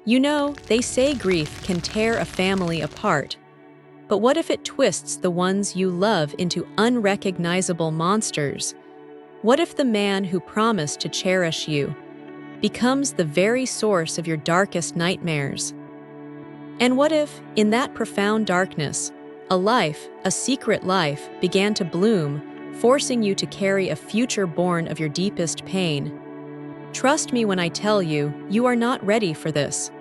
You know, they say grief can tear a family apart. But what if it twists the ones you love into unrecognizable monsters? What if the man who promised to cherish you becomes the very source of your darkest nightmares? And what if, in that profound darkness, a secret life, began to bloom, forcing you to carry a future born of your deepest pain? Trust me when I tell you, you are not ready for this.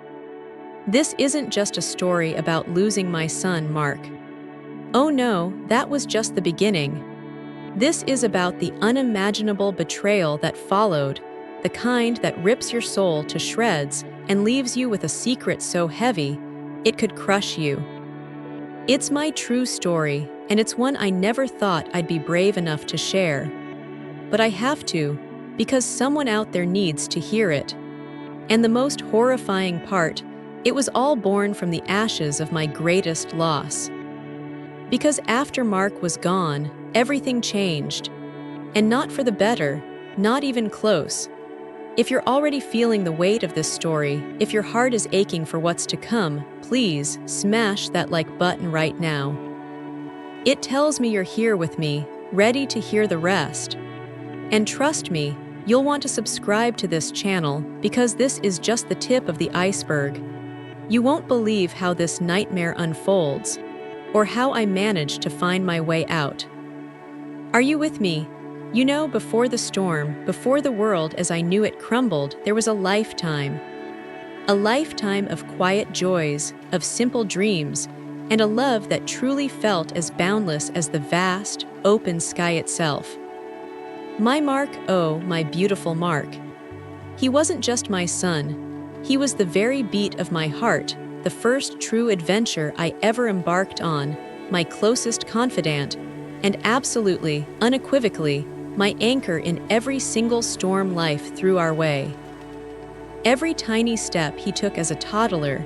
This isn't just a story about losing my son, Mark. Oh no, that was just the beginning. This is about the unimaginable betrayal that followed, the kind that rips your soul to shreds and leaves you with a secret so heavy, it could crush you. It's my true story, and it's one I never thought I'd be brave enough to share. But I have to, because someone out there needs to hear it. And the most horrifying part, it was all born from the ashes of my greatest loss. Because after Mark was gone, everything changed. And not for the better, not even close. If you're already feeling the weight of this story, if your heart is aching for what's to come, please smash that like button right now. It tells me you're here with me, ready to hear the rest. And trust me, you'll want to subscribe to this channel because this is just the tip of the iceberg. You won't believe how this nightmare unfolds, or how I managed to find my way out. Are you with me? You know, before the storm, before the world as I knew it crumbled, there was a lifetime. A lifetime of quiet joys, of simple dreams, and a love that truly felt as boundless as the vast, open sky itself. My Mark, oh, my beautiful Mark. He wasn't just my son. He was the very beat of my heart, the first true adventure I ever embarked on, my closest confidant, and absolutely, unequivocally, my anchor in every single storm life threw our way. Every tiny step he took as a toddler,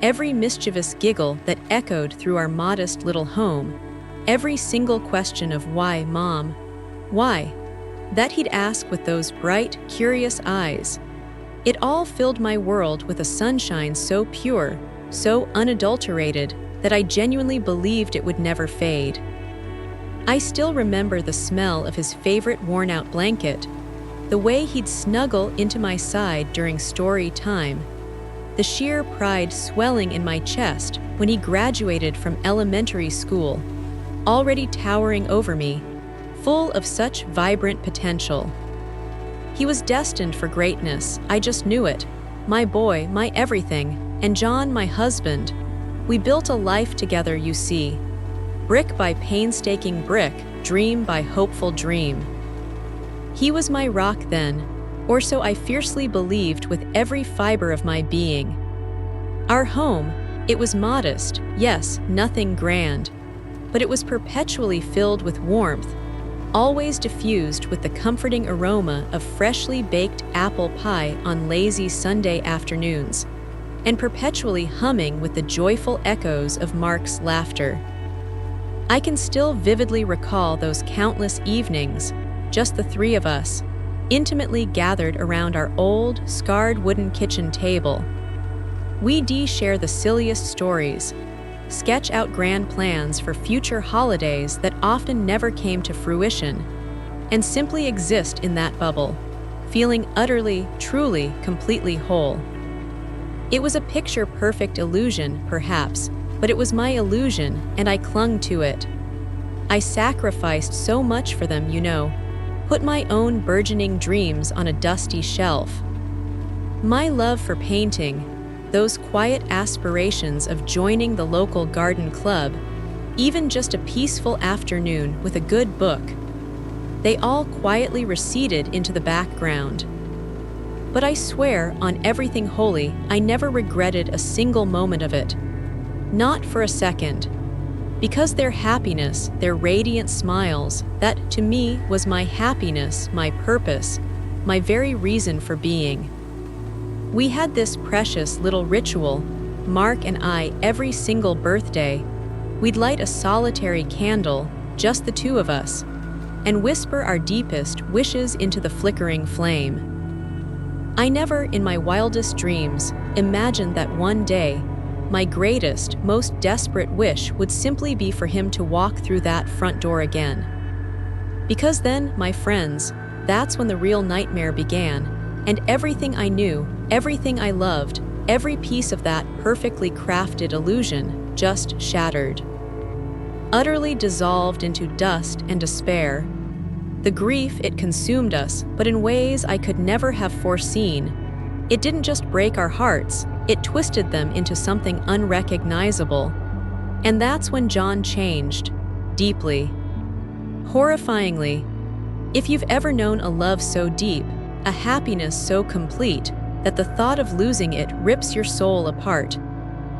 every mischievous giggle that echoed through our modest little home, every single question of why, Mom, why, that he'd ask with those bright, curious eyes. It all filled my world with a sunshine so pure, so unadulterated, that I genuinely believed it would never fade. I still remember the smell of his favorite worn-out blanket, the way he'd snuggle into my side during story time, the sheer pride swelling in my chest when he graduated from elementary school, already towering over me, full of such vibrant potential. He was destined for greatness, I just knew it. My boy, my everything, and John, my husband. We built a life together, you see. Brick by painstaking brick, dream by hopeful dream. He was my rock then, or so I fiercely believed with every fiber of my being. Our home, it was modest, yes, nothing grand, but it was perpetually filled with warmth, always diffused with the comforting aroma of freshly baked apple pie on lazy Sunday afternoons, and perpetually humming with the joyful echoes of Mark's laughter. I can still vividly recall those countless evenings, just the three of us, intimately gathered around our old, scarred wooden kitchen table. We'd share the silliest stories, sketch out grand plans for future holidays that often never came to fruition, and simply exist in that bubble, feeling utterly, truly, completely whole. It was a picture-perfect illusion, perhaps, but it was my illusion, and I clung to it. I sacrificed so much for them, you know, put my own burgeoning dreams on a dusty shelf. My love for painting, those quiet aspirations of joining the local garden club, even just a peaceful afternoon with a good book, they all quietly receded into the background. But I swear on everything holy, I never regretted a single moment of it. Not for a second. Because their happiness, their radiant smiles, that to me was my happiness, my purpose, my very reason for being. We had this precious little ritual, Mark and I, every single birthday. We'd light a solitary candle, just the two of us, and whisper our deepest wishes into the flickering flame. I never, in my wildest dreams, imagined that one day, my greatest, most desperate wish would simply be for him to walk through that front door again. Because then, my friends, that's when the real nightmare began, and everything I knew, everything I loved, every piece of that perfectly crafted illusion just shattered. Utterly dissolved into dust and despair. The grief, it consumed us, but in ways I could never have foreseen. It didn't just break our hearts, it twisted them into something unrecognizable. And that's when John changed, deeply. Horrifyingly. If you've ever known a love so deep, a happiness so complete, that the thought of losing it rips your soul apart,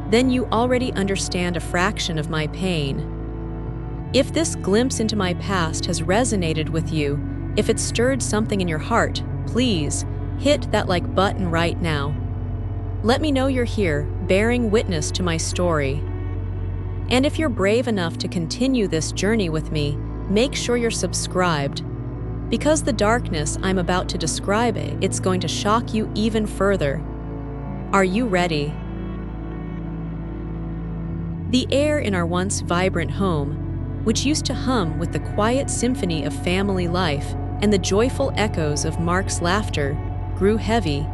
then you already understand a fraction of my pain. If this glimpse into my past has resonated with you, if it stirred something in your heart, please hit that like button right now. Let me know you're here, bearing witness to my story. And if you're brave enough to continue this journey with me, make sure you're subscribed. Because the darkness I'm about to describe, it's going to shock you even further. Are you ready? The air in our once vibrant home, which used to hum with the quiet symphony of family life and the joyful echoes of Mark's laughter, grew heavy.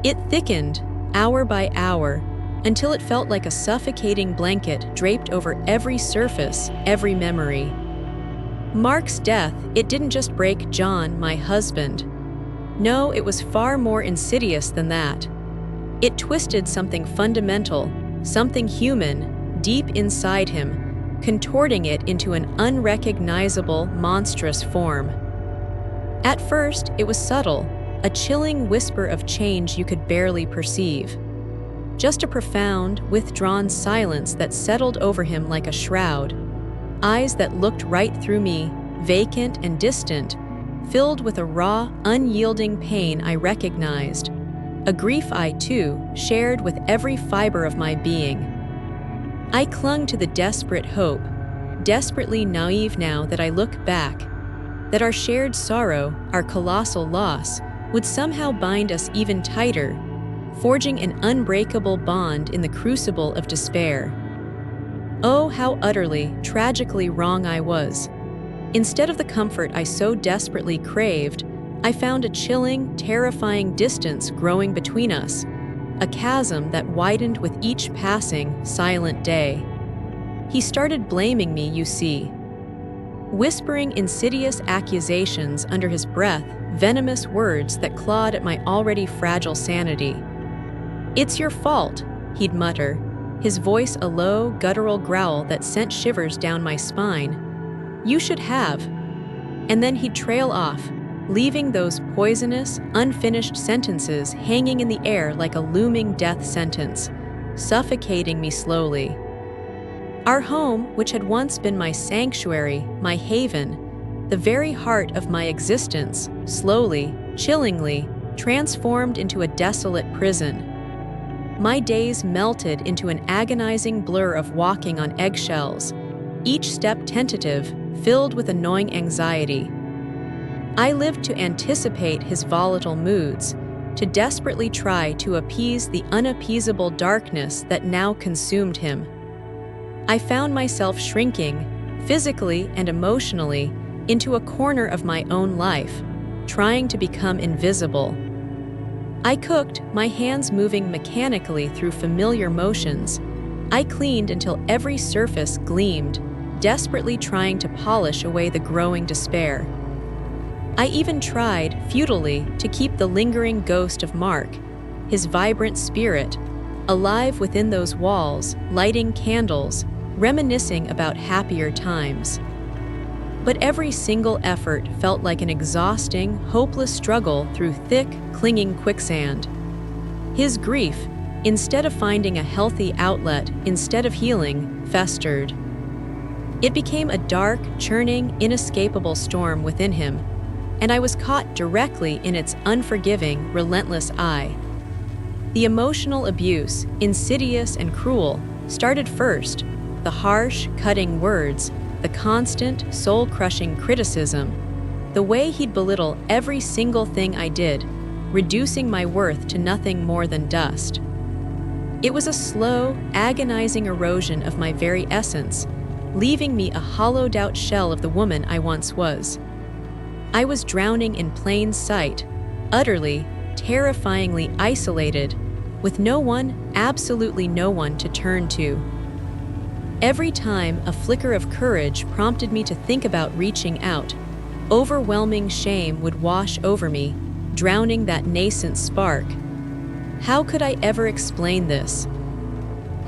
It thickened, hour by hour, until it felt like a suffocating blanket draped over every surface, every memory. Mark's death, it didn't just break John, my husband. No, it was far more insidious than that. It twisted something fundamental, something human, deep inside him, contorting it into an unrecognizable, monstrous form. At first, it was subtle, a chilling whisper of change you could barely perceive. Just a profound, withdrawn silence that settled over him like a shroud. Eyes that looked right through me, vacant and distant, filled with a raw, unyielding pain I recognized. A grief I, too, shared with every fiber of my being. I clung to the desperate hope, desperately naive now that I look back, that our shared sorrow, our colossal loss, would somehow bind us even tighter, forging an unbreakable bond in the crucible of despair. Oh, how utterly, tragically wrong I was. Instead of the comfort I so desperately craved, I found a chilling, terrifying distance growing between us, a chasm that widened with each passing, silent day. He started blaming me, you see, whispering insidious accusations under his breath, venomous words that clawed at my already fragile sanity. "It's your fault," he'd mutter, his voice a low, guttural growl that sent shivers down my spine. "You should have." And then he'd trail off, leaving those poisonous, unfinished sentences hanging in the air like a looming death sentence, suffocating me slowly. Our home, which had once been my sanctuary, my haven, the very heart of my existence, slowly, chillingly, transformed into a desolate prison. My days melted into an agonizing blur of walking on eggshells, each step tentative, filled with annoying anxiety. I lived to anticipate his volatile moods, to desperately try to appease the unappeasable darkness that now consumed him. I found myself shrinking, physically and emotionally, into a corner of my own life, trying to become invisible. I cooked, my hands moving mechanically through familiar motions. I cleaned until every surface gleamed, desperately trying to polish away the growing despair. I even tried, futilely, to keep the lingering ghost of Mark, his vibrant spirit, alive within those walls, lighting candles, reminiscing about happier times. But every single effort felt like an exhausting, hopeless struggle through thick, clinging quicksand. His grief, instead of finding a healthy outlet, instead of healing, festered. It became a dark, churning, inescapable storm within him, and I was caught directly in its unforgiving, relentless eye. The emotional abuse, insidious and cruel, started first. The harsh, cutting words, the constant, soul-crushing criticism, the way he'd belittle every single thing I did, reducing my worth to nothing more than dust. It was a slow, agonizing erosion of my very essence, leaving me a hollowed-out shell of the woman I once was. I was drowning in plain sight, utterly, terrifyingly isolated, with no one, absolutely no one to turn to. Every time a flicker of courage prompted me to think about reaching out, overwhelming shame would wash over me, drowning that nascent spark. How could I ever explain this?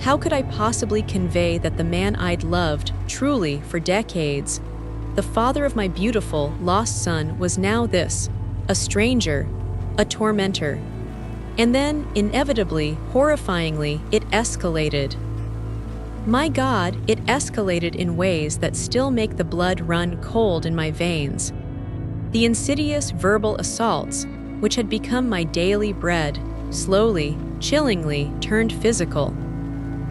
How could I possibly convey that the man I'd loved, truly, for decades, the father of my beautiful, lost son, was now this, a stranger, a tormentor? And then, inevitably, horrifyingly, it escalated. My God, it escalated in ways that still make the blood run cold in my veins. The insidious verbal assaults, which had become my daily bread, slowly, chillingly turned physical.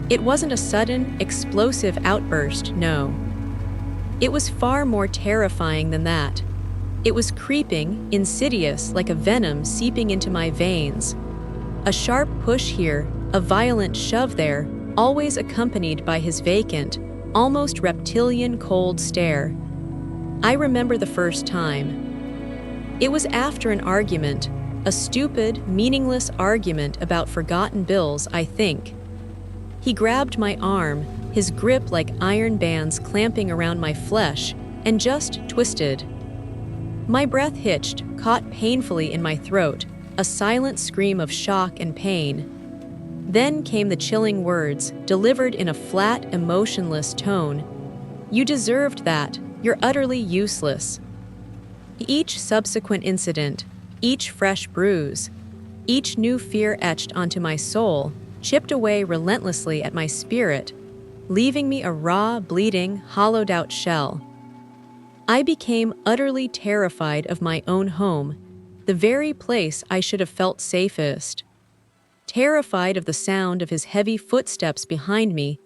It wasn't a sudden, explosive outburst, no. It was far more terrifying than that. It was creeping, insidious, like a venom seeping into my veins. A sharp push here, a violent shove there, always accompanied by his vacant, almost reptilian cold stare. I remember the first time. It was after an argument, a stupid, meaningless argument about forgotten bills, I think. He grabbed my arm, his grip like iron bands clamping around my flesh, and just twisted. My breath hitched, caught painfully in my throat, a silent scream of shock and pain. Then came the chilling words, delivered in a flat, emotionless tone. "You deserved that. You're utterly useless." Each subsequent incident, each fresh bruise, each new fear etched onto my soul, chipped away relentlessly at my spirit, leaving me a raw, bleeding, hollowed-out shell. I became utterly terrified of my own home, the very place I should have felt safest. Terrified of the sound of his heavy footsteps behind me,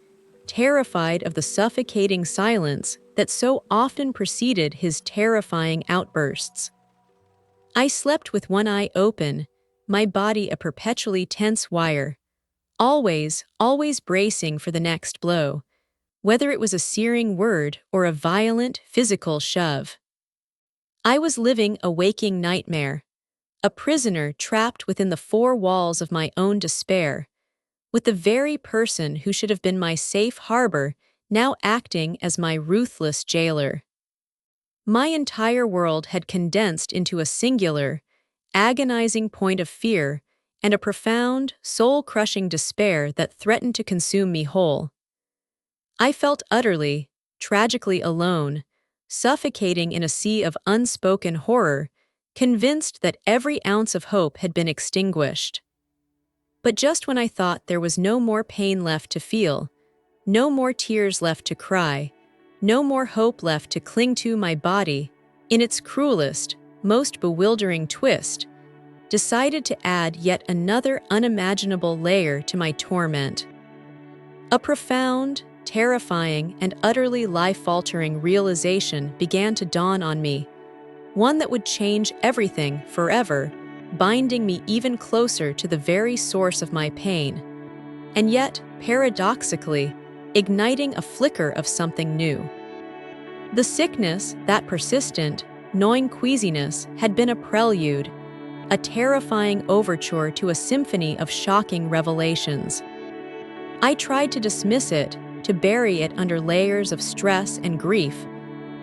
terrified of the suffocating silence that so often preceded his terrifying outbursts. I slept with one eye open, my body a perpetually tense wire, always bracing for the next blow, whether it was a searing word or a violent, physical shove. I was living a waking nightmare, a prisoner trapped within the four walls of my own despair, with the very person who should have been my safe harbor now acting as my ruthless jailer. My entire world had condensed into a singular, agonizing point of fear and a profound, soul-crushing despair that threatened to consume me whole. I felt utterly, tragically alone, suffocating in a sea of unspoken horror, convinced that every ounce of hope had been extinguished. But just when I thought there was no more pain left to feel, no more tears left to cry, no more hope left to cling to, my body, in its cruelest, most bewildering twist, decided to add yet another unimaginable layer to my torment. A profound, terrifying, and utterly life-altering realization began to dawn on me, one that would change everything forever, binding me even closer to the very source of my pain, and yet, paradoxically, igniting a flicker of something new. The sickness, that persistent, gnawing queasiness, had been a prelude, a terrifying overture to a symphony of shocking revelations. I tried to dismiss it, to bury it under layers of stress and grief,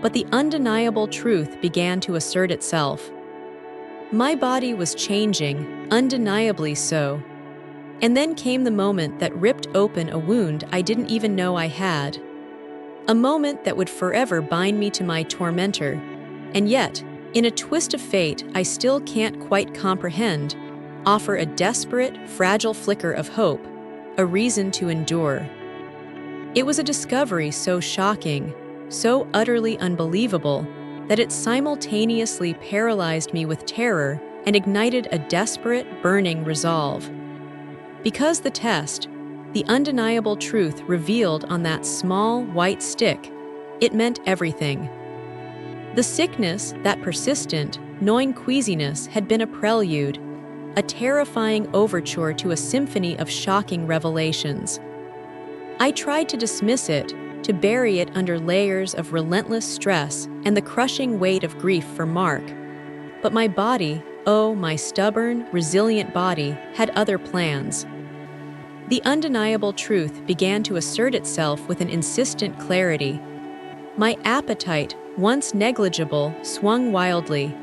but the undeniable truth began to assert itself. My body was changing, undeniably so. And then came the moment that ripped open a wound I didn't even know I had. A moment that would forever bind me to my tormentor, and yet, in a twist of fate I still can't quite comprehend, offer a desperate, fragile flicker of hope, a reason to endure. It was a discovery so shocking, so utterly unbelievable, that it simultaneously paralyzed me with terror and ignited a desperate, burning resolve. Because the test, the undeniable truth revealed on that small, white stick, it meant everything. The sickness, that persistent, gnawing queasiness, had been a prelude, a terrifying overture to a symphony of shocking revelations. I tried to dismiss it, to bury it under layers of relentless stress and the crushing weight of grief for Mark. But my body, oh, my stubborn, resilient body, had other plans. The undeniable truth began to assert itself with an insistent clarity. My appetite, once negligible, swung wildly.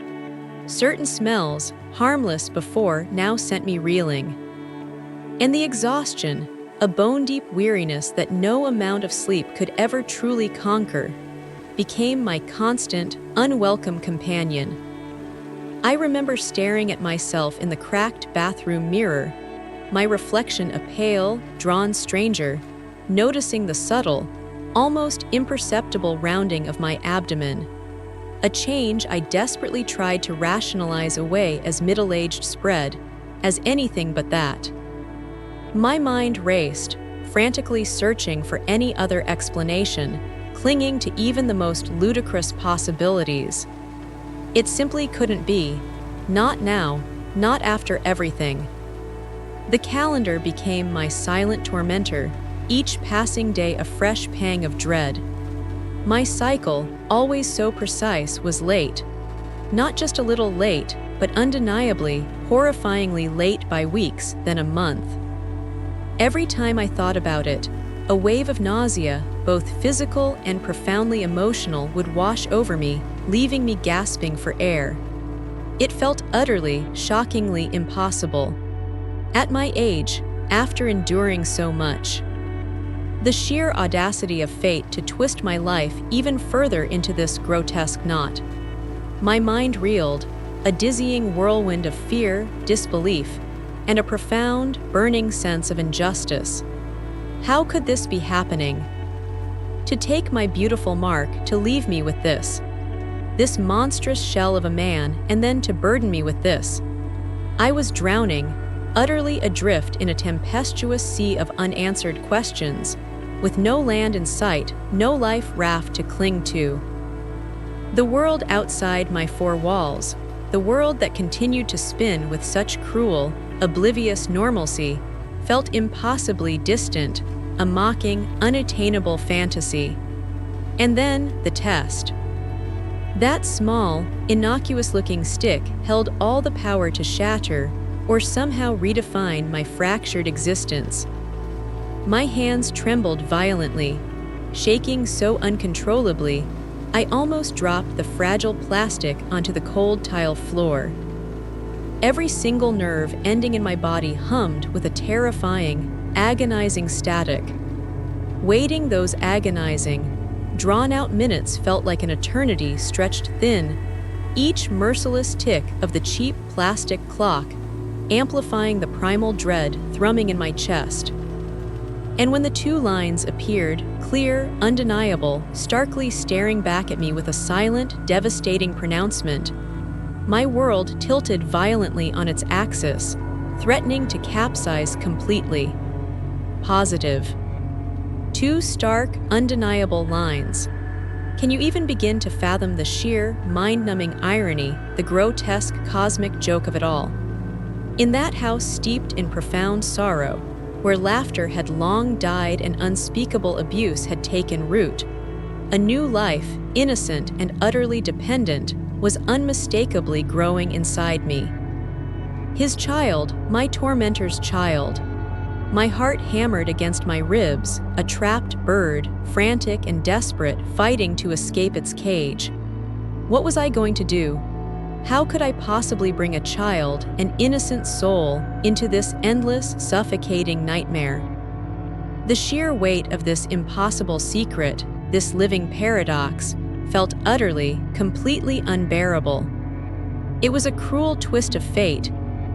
Certain smells, harmless before, now sent me reeling. And the exhaustion, a bone-deep weariness that no amount of sleep could ever truly conquer, became my constant, unwelcome companion. I remember staring at myself in the cracked bathroom mirror, my reflection a pale, drawn stranger, noticing the subtle, almost imperceptible rounding of my abdomen, a change I desperately tried to rationalize away as middle-aged spread, as anything but that. My mind raced, frantically searching for any other explanation, clinging to even the most ludicrous possibilities. It simply couldn't be. Not now, not after everything. The calendar became my silent tormentor, each passing day a fresh pang of dread. My cycle, always so precise, was late. Not just a little late, but undeniably, horrifyingly late by weeks, then a month. Every time I thought about it, a wave of nausea, both physical and profoundly emotional, would wash over me, leaving me gasping for air. It felt utterly, shockingly impossible. At my age, after enduring so much. The sheer audacity of fate to twist my life even further into this grotesque knot. My mind reeled, a dizzying whirlwind of fear, disbelief, and a profound, burning sense of injustice. How could this be happening? To take my beautiful Mark, to leave me with this monstrous shell of a man, and then to burden me with this. I was drowning, utterly adrift in a tempestuous sea of unanswered questions, with no land in sight, no life raft to cling to. The world outside my four walls, the world that continued to spin with such cruel, oblivious normalcy, felt impossibly distant, a mocking, unattainable fantasy. And then the test. That small, innocuous-looking stick held all the power to shatter or somehow redefine my fractured existence. My hands trembled violently, shaking so uncontrollably, I almost dropped the fragile plastic onto the cold tile floor. Every single nerve ending in my body hummed with a terrifying, agonizing static. Waiting those agonizing, drawn-out minutes felt like an eternity stretched thin, each merciless tick of the cheap plastic clock amplifying the primal dread thrumming in my chest. And when the two lines appeared, clear, undeniable, starkly staring back at me with a silent, devastating pronouncement, my world tilted violently on its axis, threatening to capsize completely. Positive. Two stark, undeniable lines. Can you even begin to fathom the sheer, mind-numbing irony, the grotesque cosmic joke of it all? In that house steeped in profound sorrow, where laughter had long died and unspeakable abuse had taken root, a new life, innocent and utterly dependent, was unmistakably growing inside me. His child, my tormentor's child. My heart hammered against my ribs, a trapped bird, frantic and desperate, fighting to escape its cage. What was I going to do? How could I possibly bring a child, an innocent soul, into this endless, suffocating nightmare? The sheer weight of this impossible secret, this living paradox, felt utterly, completely unbearable. It was a cruel twist of fate,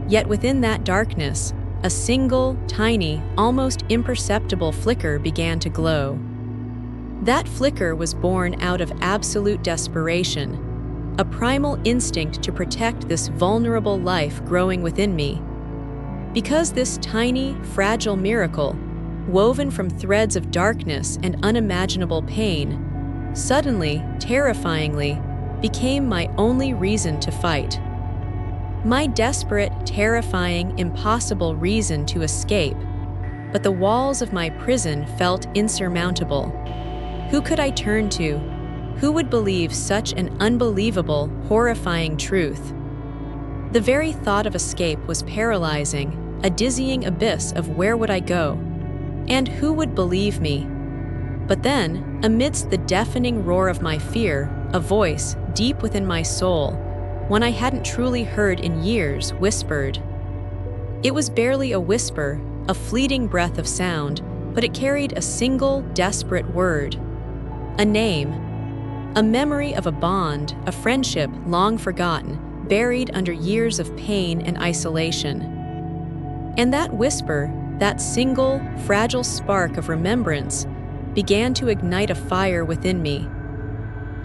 yet within that darkness, a single, tiny, almost imperceptible flicker began to glow. That flicker was born out of absolute desperation, a primal instinct to protect this vulnerable life growing within me. Because this tiny, fragile miracle, woven from threads of darkness and unimaginable pain, suddenly, terrifyingly, became my only reason to fight. My desperate, terrifying, impossible reason to escape. But the walls of my prison felt insurmountable. Who could I turn to? Who would believe such an unbelievable, horrifying truth? The very thought of escape was paralyzing, a dizzying abyss of where would I go? And who would believe me? But then, amidst the deafening roar of my fear, a voice, deep within my soul, one I hadn't truly heard in years, whispered. It was barely a whisper, a fleeting breath of sound, but it carried a single, desperate word. A name. A memory of a bond, a friendship long forgotten, buried under years of pain and isolation. And that whisper, that single, fragile spark of remembrance, began to ignite a fire within me.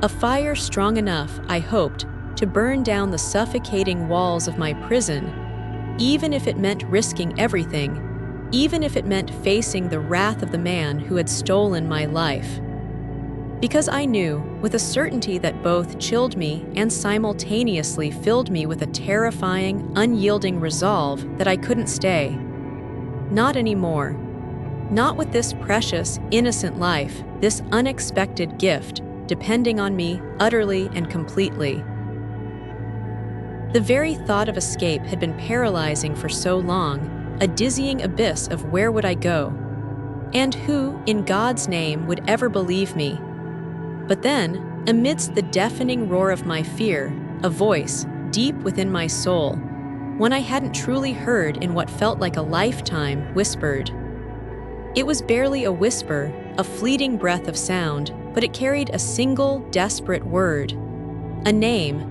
A fire strong enough, I hoped, to burn down the suffocating walls of my prison, even if it meant risking everything, even if it meant facing the wrath of the man who had stolen my life. Because I knew, with a certainty that both chilled me and simultaneously filled me with a terrifying, unyielding resolve that I couldn't stay. Not anymore. Not with this precious, innocent life, this unexpected gift, depending on me utterly and completely. The very thought of escape had been paralyzing for so long, a dizzying abyss of where would I go? And who, in God's name, would ever believe me? But then, amidst the deafening roar of my fear, a voice, deep within my soul, one I hadn't truly heard in what felt like a lifetime, whispered. It was barely a whisper, a fleeting breath of sound, but it carried a single, desperate word. A name.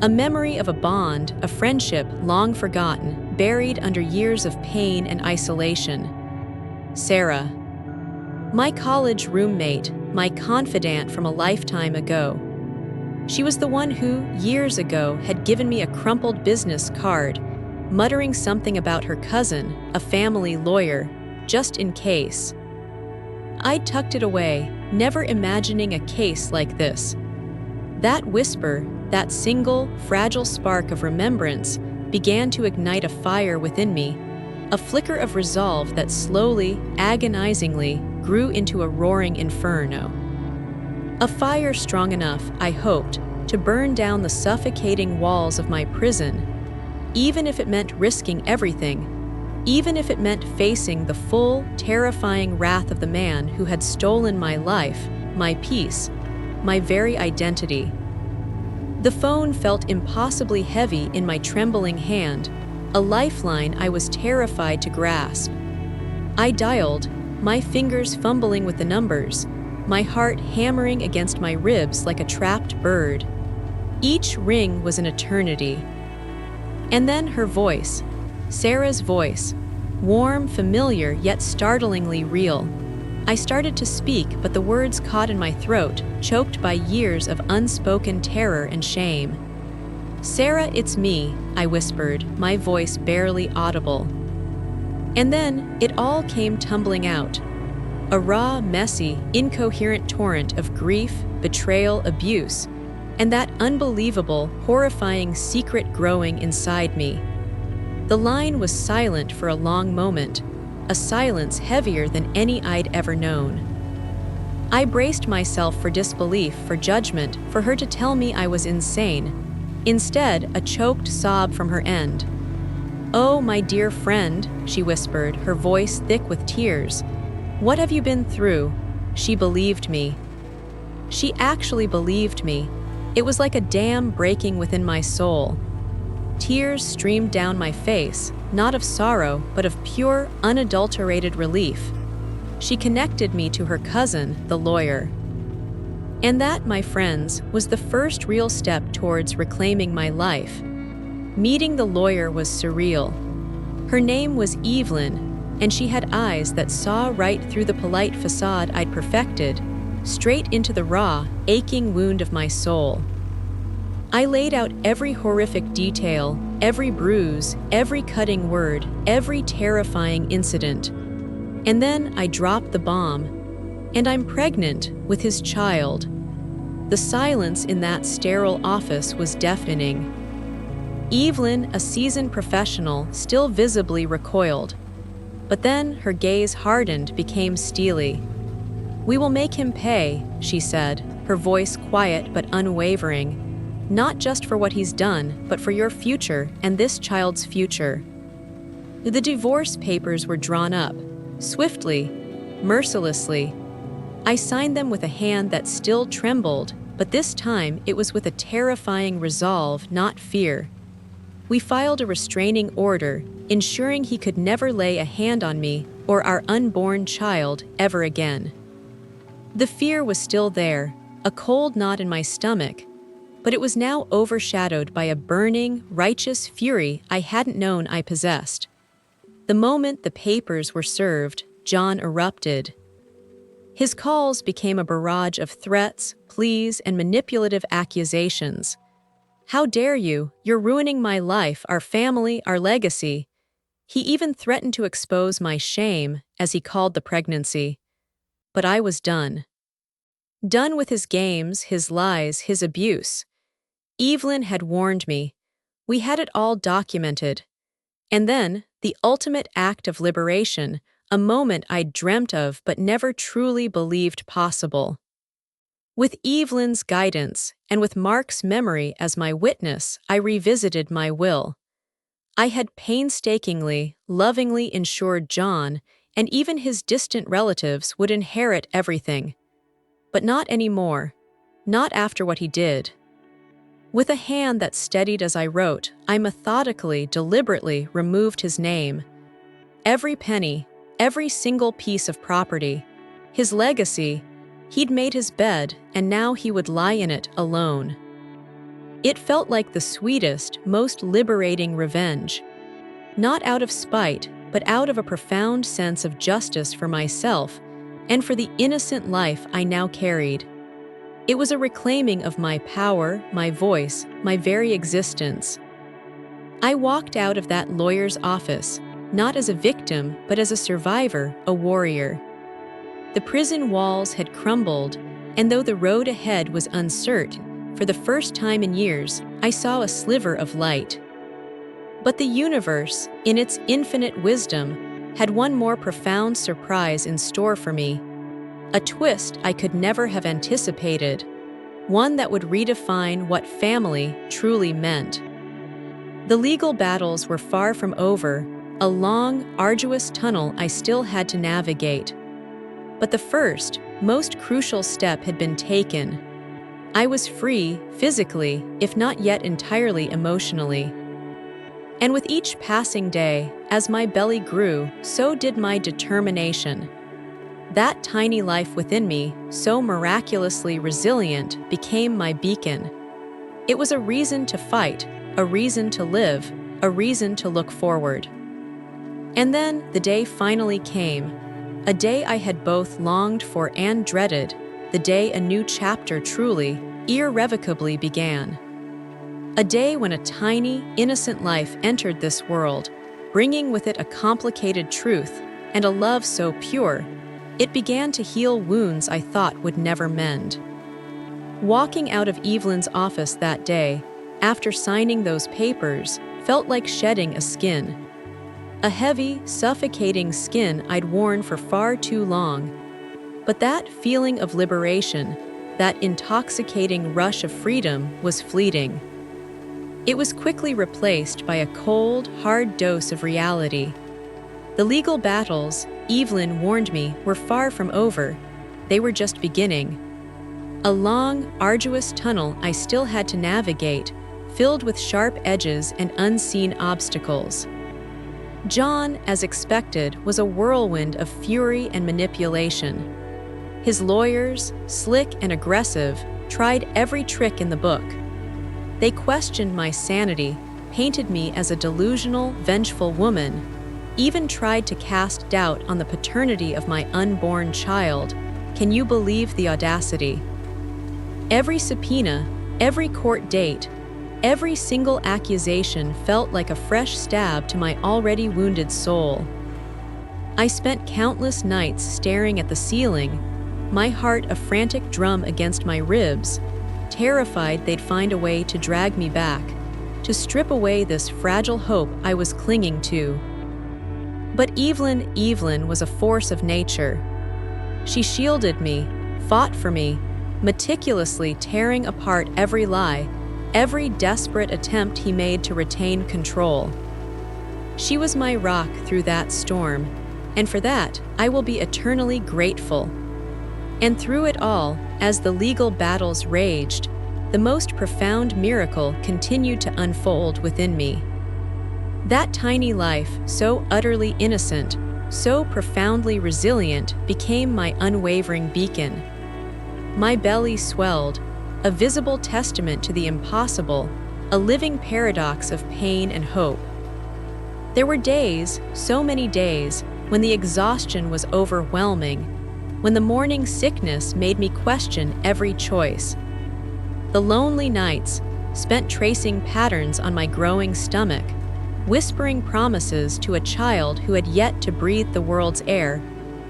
A memory of a bond, a friendship long forgotten, buried under years of pain and isolation. Sarah. My college roommate, my confidant from a lifetime ago. She was the one who, years ago, had given me a crumpled business card, muttering something about her cousin, a family lawyer, just in case. I'd tucked it away, never imagining a case like this. That whisper, that single, fragile spark of remembrance, began to ignite a fire within me, a flicker of resolve that slowly, agonizingly, grew into a roaring inferno. A fire strong enough, I hoped, to burn down the suffocating walls of my prison, even if it meant risking everything, even if it meant facing the full, terrifying wrath of the man who had stolen my life, my peace, my very identity. The phone felt impossibly heavy in my trembling hand, a lifeline I was terrified to grasp. I dialed, my fingers fumbling with the numbers, my heart hammering against my ribs like a trapped bird. Each ring was an eternity. And then her voice, Sarah's voice, warm, familiar, yet startlingly real. I started to speak, but the words caught in my throat, choked by years of unspoken terror and shame. "Sarah, it's me," I whispered, my voice barely audible. And then it all came tumbling out. A raw, messy, incoherent torrent of grief, betrayal, abuse, and that unbelievable, horrifying secret growing inside me. The line was silent for a long moment, a silence heavier than any I'd ever known. I braced myself for disbelief, for judgment, for her to tell me I was insane. Instead, a choked sob from her end. "Oh, my dear friend," she whispered, her voice thick with tears. "What have you been through?" She believed me. She actually believed me. It was like a dam breaking within my soul. Tears streamed down my face, not of sorrow, but of pure, unadulterated relief. She connected me to her cousin, the lawyer. And that, my friends, was the first real step towards reclaiming my life. Meeting the lawyer was surreal. Her name was Evelyn, and she had eyes that saw right through the polite facade I'd perfected, straight into the raw, aching wound of my soul. I laid out every horrific detail, every bruise, every cutting word, every terrifying incident. And then I dropped the bomb. And I'm pregnant with his child. The silence in that sterile office was deafening. Evelyn, a seasoned professional, still visibly recoiled. But then her gaze hardened, became steely. "We will make him pay," she said, her voice quiet but unwavering. "Not just for what he's done, but for your future and this child's future." The divorce papers were drawn up, swiftly, mercilessly. I signed them with a hand that still trembled, but this time it was with a terrifying resolve, not fear. We filed a restraining order, ensuring he could never lay a hand on me or our unborn child ever again. The fear was still there, a cold knot in my stomach, but it was now overshadowed by a burning, righteous fury I hadn't known I possessed. The moment the papers were served, John erupted. His calls became a barrage of threats, pleas, and manipulative accusations. "How dare you? You're ruining my life, our family, our legacy." He even threatened to expose my shame, as he called the pregnancy. But I was done. Done with his games, his lies, his abuse. Evelyn had warned me. We had it all documented. And then, the ultimate act of liberation, a moment I'd dreamt of but never truly believed possible. With Evelyn's guidance, and with Mark's memory as my witness, I revisited my will. I had painstakingly, lovingly ensured John, and even his distant relatives, would inherit everything. But not anymore. Not after what he did. With a hand that steadied as I wrote, I methodically, deliberately removed his name. Every penny, every single piece of property, his legacy. He'd made his bed, and now he would lie in it alone. It felt like the sweetest, most liberating revenge. Not out of spite, but out of a profound sense of justice for myself and for the innocent life I now carried. It was a reclaiming of my power, my voice, my very existence. I walked out of that lawyer's office, not as a victim, but as a survivor, a warrior. The prison walls had crumbled, and though the road ahead was uncertain, for the first time in years, I saw a sliver of light. But the universe, in its infinite wisdom, had one more profound surprise in store for me. A twist I could never have anticipated, one that would redefine what family truly meant. The legal battles were far from over, a long, arduous tunnel I still had to navigate. But the first, most crucial step had been taken. I was free, physically, if not yet entirely emotionally. And with each passing day, as my belly grew, so did my determination. That tiny life within me, so miraculously resilient, became my beacon. It was a reason to fight, a reason to live, a reason to look forward. And then the day finally came. A day I had both longed for and dreaded, the day a new chapter truly, irrevocably began. A day when a tiny, innocent life entered this world, bringing with it a complicated truth and a love so pure, it began to heal wounds I thought would never mend. Walking out of Evelyn's office that day, after signing those papers, felt like shedding a skin. A heavy, suffocating skin I'd worn for far too long. But that feeling of liberation, that intoxicating rush of freedom, was fleeting. It was quickly replaced by a cold, hard dose of reality. The legal battles, Evelyn warned me, were far from over. They were just beginning. A long, arduous tunnel I still had to navigate, filled with sharp edges and unseen obstacles. John, as expected, was a whirlwind of fury and manipulation. His lawyers, slick and aggressive, tried every trick in the book. They questioned my sanity, painted me as a delusional, vengeful woman, even tried to cast doubt on the paternity of my unborn child. Can you believe the audacity? Every subpoena, every court date, every single accusation felt like a fresh stab to my already wounded soul. I spent countless nights staring at the ceiling, my heart a frantic drum against my ribs, terrified they'd find a way to drag me back, to strip away this fragile hope I was clinging to. But Evelyn was a force of nature. She shielded me, fought for me, meticulously tearing apart every lie, every desperate attempt he made to retain control. She was my rock through that storm, and for that I will be eternally grateful. And through it all, as the legal battles raged, the most profound miracle continued to unfold within me. That tiny life, so utterly innocent, so profoundly resilient, became my unwavering beacon. My belly swelled, a visible testament to the impossible, a living paradox of pain and hope. There were days, so many days, when the exhaustion was overwhelming, when the morning sickness made me question every choice. The lonely nights, spent tracing patterns on my growing stomach, whispering promises to a child who had yet to breathe the world's air,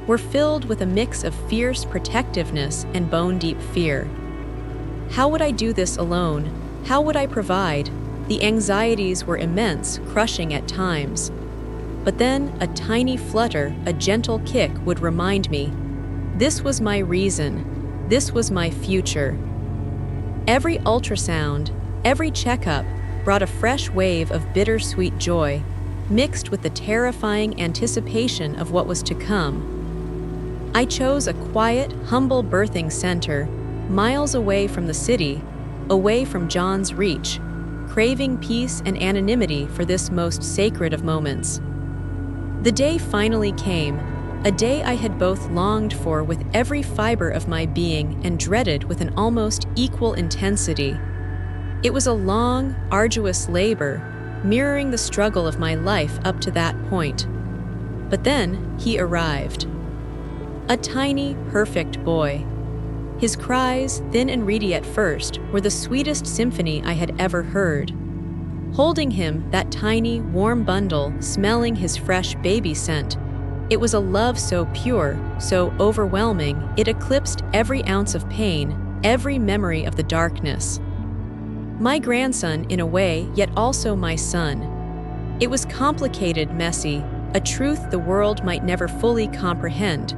were filled with a mix of fierce protectiveness and bone-deep fear. How would I do this alone? How would I provide? The anxieties were immense, crushing at times. But then a tiny flutter, a gentle kick would remind me, this was my reason, this was my future. Every ultrasound, every checkup brought a fresh wave of bittersweet joy, mixed with the terrifying anticipation of what was to come. I chose a quiet, humble birthing center, miles away from the city, away from John's reach, craving peace and anonymity for this most sacred of moments. The day finally came, a day I had both longed for with every fiber of my being and dreaded with an almost equal intensity. It was a long, arduous labor, mirroring the struggle of my life up to that point. But then he arrived. A tiny, perfect boy. His cries, thin and reedy at first, were the sweetest symphony I had ever heard. Holding him, that tiny, warm bundle, smelling his fresh baby scent, it was a love so pure, so overwhelming, it eclipsed every ounce of pain, every memory of the darkness. My grandson, in a way, yet also my son. It was complicated, messy, a truth the world might never fully comprehend.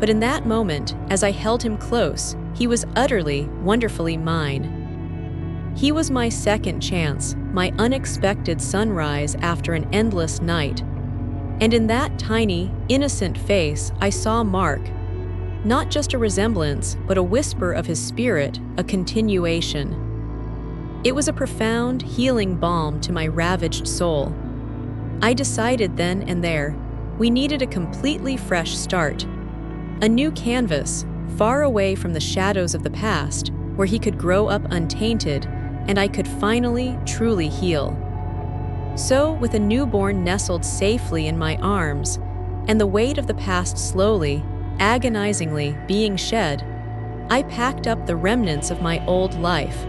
But in that moment, as I held him close, he was utterly, wonderfully mine. He was my second chance, my unexpected sunrise after an endless night. And in that tiny, innocent face, I saw Mark. Not just a resemblance, but a whisper of his spirit, a continuation. It was a profound, healing balm to my ravaged soul. I decided then and there, we needed a completely fresh start. A new canvas, far away from the shadows of the past, where he could grow up untainted, and I could finally, truly heal. So, with a newborn nestled safely in my arms, and the weight of the past slowly, agonizingly being shed, I packed up the remnants of my old life.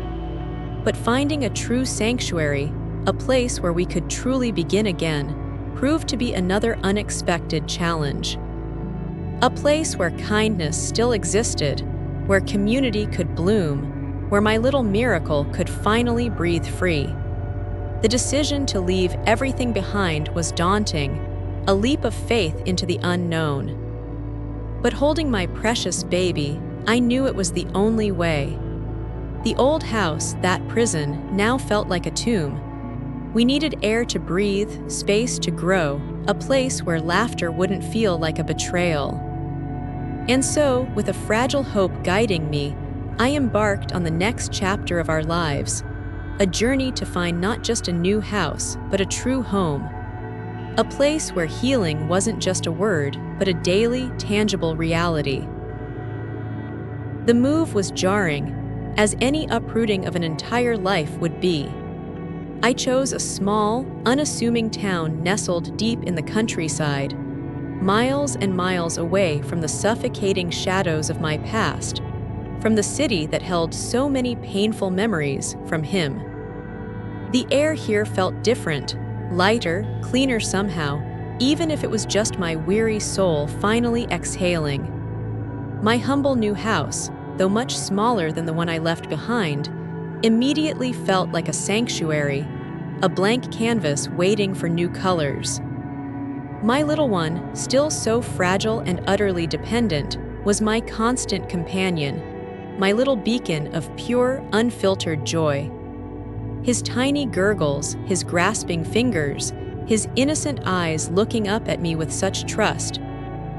But finding a true sanctuary, a place where we could truly begin again, proved to be another unexpected challenge. A place where kindness still existed, where community could bloom, where my little miracle could finally breathe free. The decision to leave everything behind was daunting, a leap of faith into the unknown. But holding my precious baby, I knew it was the only way. The old house, that prison, now felt like a tomb. We needed air to breathe, space to grow, a place where laughter wouldn't feel like a betrayal. And so, with a fragile hope guiding me, I embarked on the next chapter of our lives, a journey to find not just a new house, but a true home. A place where healing wasn't just a word, but a daily, tangible reality. The move was jarring, as any uprooting of an entire life would be. I chose a small, unassuming town nestled deep in the countryside, miles and miles away from the suffocating shadows of my past, from the city that held so many painful memories from him. The air here felt different, lighter, cleaner somehow, even if it was just my weary soul finally exhaling. My humble new house, though much smaller than the one I left behind, immediately felt like a sanctuary, a blank canvas waiting for new colors. My little one, still so fragile and utterly dependent, was my constant companion, my little beacon of pure, unfiltered joy. His tiny gurgles, his grasping fingers, his innocent eyes looking up at me with such trust.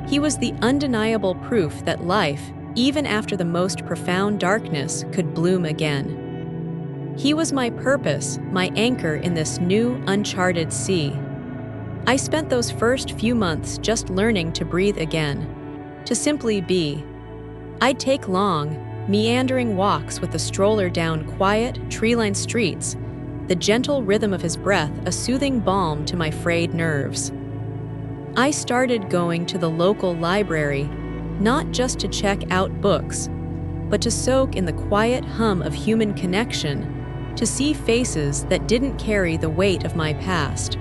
He was the undeniable proof that life, even after the most profound darkness, could bloom again. He was my purpose, my anchor in this new, uncharted sea. I spent those first few months just learning to breathe again, to simply be. I'd take long, meandering walks with the stroller down quiet, tree-lined streets, the gentle rhythm of his breath a soothing balm to my frayed nerves. I started going to the local library, not just to check out books, but to soak in the quiet hum of human connection, to see faces that didn't carry the weight of my past.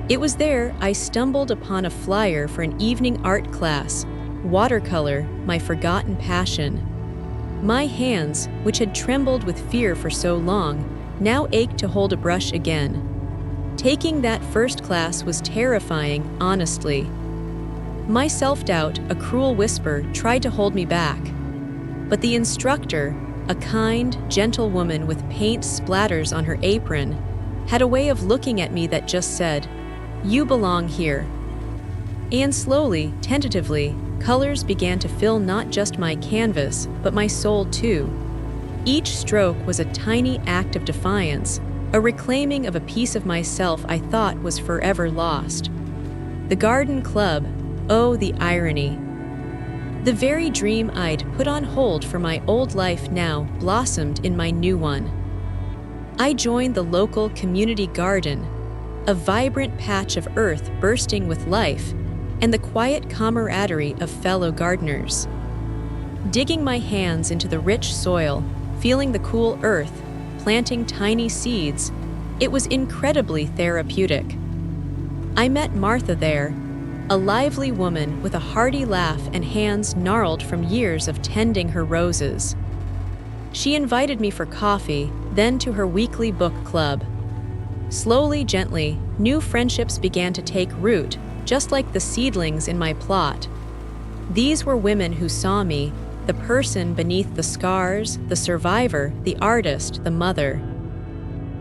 It was there I stumbled upon a flyer for an evening art class, watercolor, my forgotten passion. My hands, which had trembled with fear for so long, now ached to hold a brush again. Taking that first class was terrifying, honestly. My self-doubt, a cruel whisper, tried to hold me back. But the instructor, a kind, gentle woman with paint splatters on her apron, had a way of looking at me that just said, "You belong here." And slowly, tentatively, colors began to fill not just my canvas, but my soul too. Each stroke was a tiny act of defiance, a reclaiming of a piece of myself I thought was forever lost. The garden club, oh, the irony. The very dream I'd put on hold for my old life now blossomed in my new one. I joined the local community garden, a vibrant patch of earth bursting with life, and the quiet camaraderie of fellow gardeners. Digging my hands into the rich soil, feeling the cool earth, planting tiny seeds, it was incredibly therapeutic. I met Martha there, a lively woman with a hearty laugh and hands gnarled from years of tending her roses. She invited me for coffee, then to her weekly book club. Slowly, gently, new friendships began to take root, just like the seedlings in my plot. These were women who saw me, the person beneath the scars, the survivor, the artist, the mother.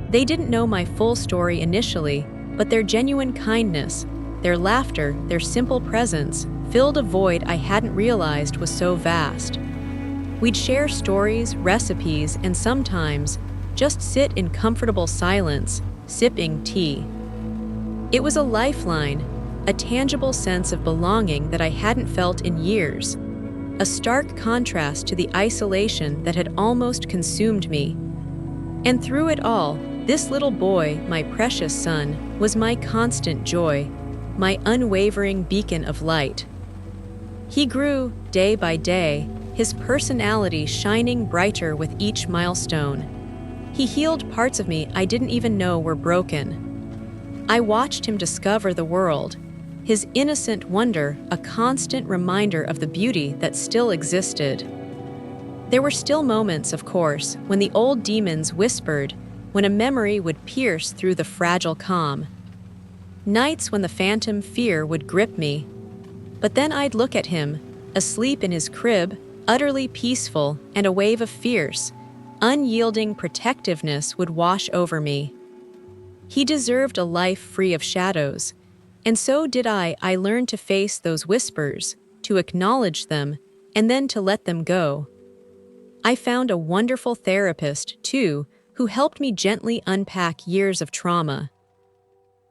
They didn't know my full story initially, but their genuine kindness, their laughter, their simple presence, filled a void I hadn't realized was so vast. We'd share stories, recipes, and sometimes just sit in comfortable silence, sipping tea. It was a lifeline, a tangible sense of belonging that I hadn't felt in years, a stark contrast to the isolation that had almost consumed me. And through it all, this little boy, my precious son, was my constant joy, my unwavering beacon of light. He grew, day by day, his personality shining brighter with each milestone. He healed parts of me I didn't even know were broken. I watched him discover the world, his innocent wonder a constant reminder of the beauty that still existed. There were still moments, of course, when the old demons whispered, when a memory would pierce through the fragile calm. Nights when the phantom fear would grip me. But then I'd look at him, asleep in his crib, utterly peaceful, and a wave of fierce, unyielding protectiveness would wash over me. He deserved a life free of shadows, and so did I. I learned to face those whispers, to acknowledge them, and then to let them go. I found a wonderful therapist, too, who helped me gently unpack years of trauma.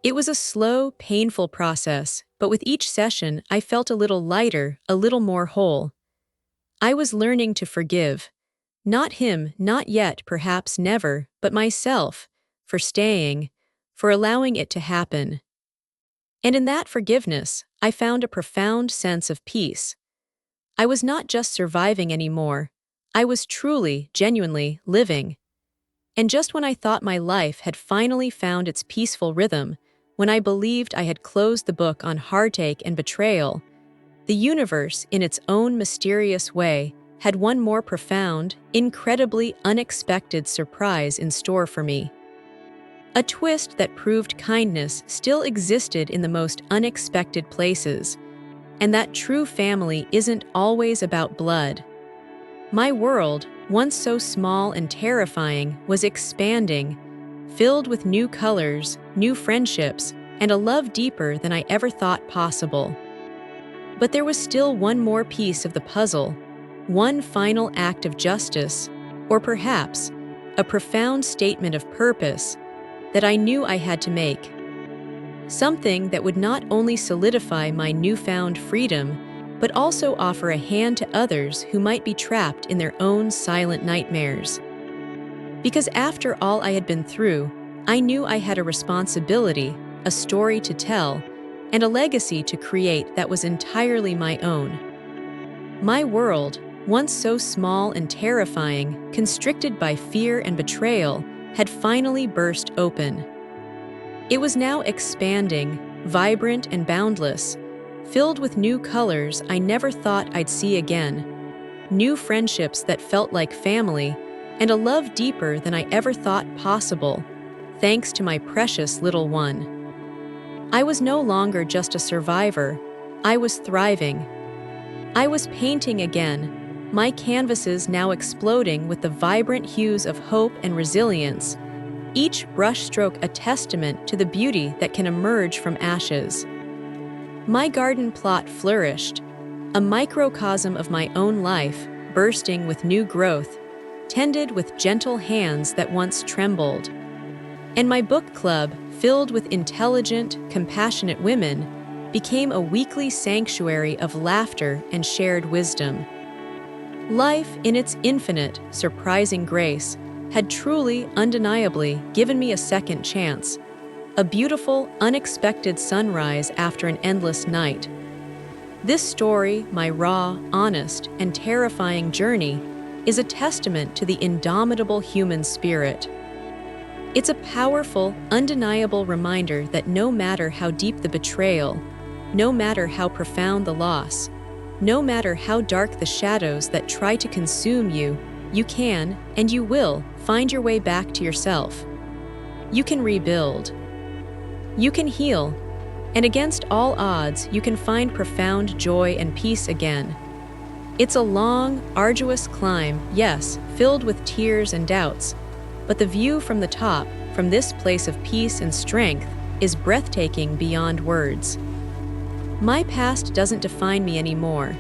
It was a slow, painful process, but with each session, I felt a little lighter, a little more whole. I was learning to forgive. Not him, not yet, perhaps never, but myself, for staying, for allowing it to happen. And in that forgiveness, I found a profound sense of peace. I was not just surviving anymore. I was truly, genuinely living. And just when I thought my life had finally found its peaceful rhythm, when I believed I had closed the book on heartache and betrayal, the universe, in its own mysterious way, had one more profound, incredibly unexpected surprise in store for me. A twist that proved kindness still existed in the most unexpected places, and that true family isn't always about blood. My world, once so small and terrifying, was expanding, filled with new colors, new friendships, and a love deeper than I ever thought possible. But there was still one more piece of the puzzle, one final act of justice, or perhaps a profound statement of purpose that I knew I had to make. Something that would not only solidify my newfound freedom, but also offer a hand to others who might be trapped in their own silent nightmares. Because after all I had been through, I knew I had a responsibility, a story to tell, and a legacy to create that was entirely my own. My world, once so small and terrifying, constricted by fear and betrayal, had finally burst open. It was now expanding, vibrant and boundless, filled with new colors I never thought I'd see again, new friendships that felt like family, and a love deeper than I ever thought possible, thanks to my precious little one. I was no longer just a survivor, I was thriving. I was painting again, my canvases now exploding with the vibrant hues of hope and resilience, each brushstroke a testament to the beauty that can emerge from ashes. My garden plot flourished, a microcosm of my own life, bursting with new growth, tended with gentle hands that once trembled. And my book club, filled with intelligent, compassionate women, became a weekly sanctuary of laughter and shared wisdom. Life, in its infinite, surprising grace, had truly, undeniably given me a second chance, a beautiful, unexpected sunrise after an endless night. This story, my raw, honest, and terrifying journey, is a testament to the indomitable human spirit. It's a powerful, undeniable reminder that no matter how deep the betrayal, no matter how profound the loss, no matter how dark the shadows that try to consume you, you can, and you will, find your way back to yourself. You can rebuild. You can heal, and against all odds, you can find profound joy and peace again. It's a long, arduous climb, yes, filled with tears and doubts, but the view from the top, from this place of peace and strength, is breathtaking beyond words. My past doesn't define me anymore.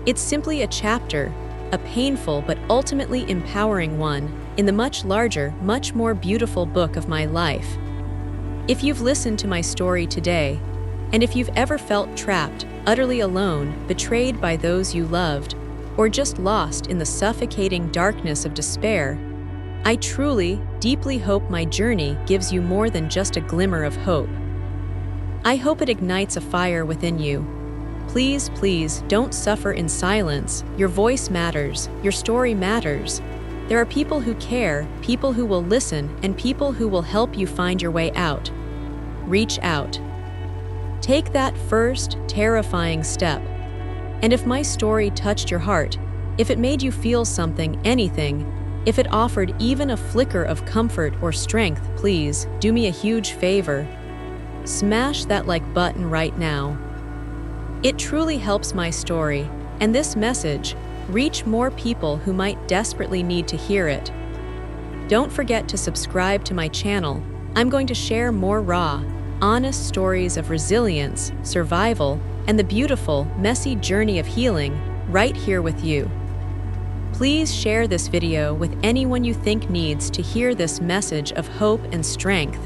It's simply a chapter, a painful but ultimately empowering one, in the much larger, much more beautiful book of my life. If you've listened to my story today, and if you've ever felt trapped, utterly alone, betrayed by those you loved, or just lost in the suffocating darkness of despair, I truly, deeply hope my journey gives you more than just a glimmer of hope. I hope it ignites a fire within you. Please, please, don't suffer in silence. Your voice matters. Your story matters. There are people who care, people who will listen, and people who will help you find your way out. Reach out. Take that first, terrifying step. And if my story touched your heart, if it made you feel something, anything, if it offered even a flicker of comfort or strength, please do me a huge favor. Smash that like button right now. It truly helps my story, and this message, reach more people who might desperately need to hear it. Don't forget to subscribe to my channel. I'm going to share more raw, honest stories of resilience, survival, and the beautiful, messy journey of healing right here with you. Please share this video with anyone you think needs to hear this message of hope and strength.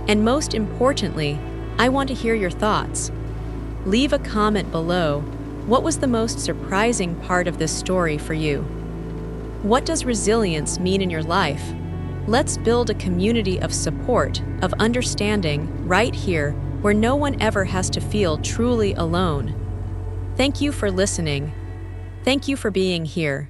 And most importantly, I want to hear your thoughts. Leave a comment below. What was the most surprising part of this story for you? What does resilience mean in your life? Let's build a community of support, of understanding, right here, where no one ever has to feel truly alone. Thank you for listening. Thank you for being here.